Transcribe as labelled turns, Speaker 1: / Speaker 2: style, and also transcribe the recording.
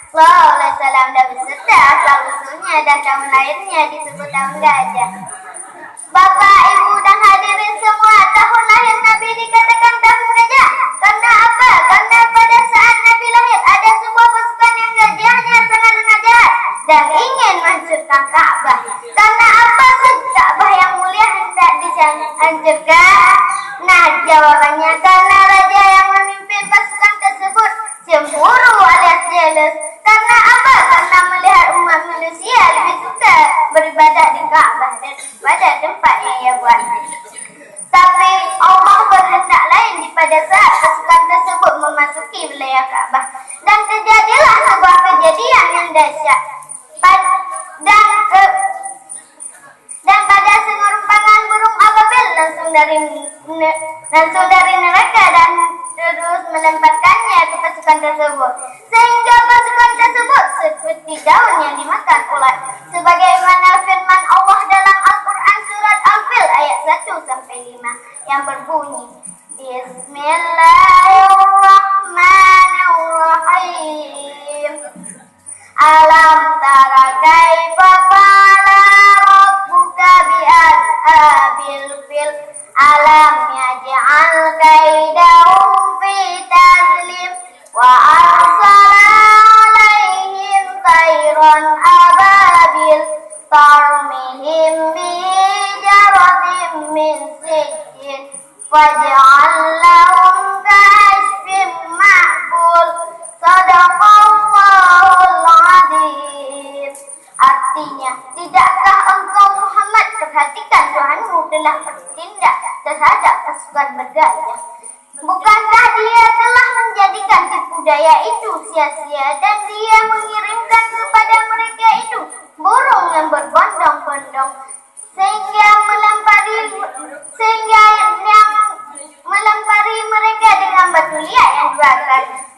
Speaker 1: SAW dan beserta asal-usulnya dan tahun lahirnya disebut tahun gajah. Bapak, Ibu, dan hadirin semua, tahun lahir Nabi dikatakan tahun gajah. Karena apa? Karena pada saat Nabi lahir ada sebuah pasukan yang gajahnya sangat jahat dan ingin menghancurkan Ka'bah. Karena apa sih Ka'bah yang mulia hendak dihancurkan? Nah, jawabannya karena raja yang memimpin pasukan tersebut cemburu alias jealous. Karena apa? Karena melihat umat manusia lebih suka beribadah di Ka'bah daripada tempat yang ia buat. Tapi Allah berkehendak lain di pada saat pasukan tersebut memasuki wilayah Ka'bah, dan terjadilah sebuah kejadian yang dahsyat. Dan pada sengurumpangan burung ababil langsung dari neraka dan terus melemparkannya ke pasukan tersebut, sehingga pasukan tersebut seperti daun yang dimakan ulat, sebagaimana firman Allah dalam Al-Quran surat Al-Fil ayat 1-5 yang berbunyi, Bismillahirrahmanirrahim. Alam tara kaifa fa'ala rabbuka bi ashabil fil. Alam yaj'al kaidahum fi tadlil wa arsala alaihim tayran ababil tarmihim bi hijaratin min sijil faj'alahum ka'asfin ma'kul. Sadaqallahul azim. Artinya, tidakkah engkau Muhammad perhatikan Tuhanmu telah bertindak terhadap pasukan bergajah? Bukankah dia telah menjadikan tipu daya itu sia-sia, dan dia mengirimkan kepada mereka itu burung yang berbondong-bondong sehingga melempari mereka dengan batu liat yang dibakar.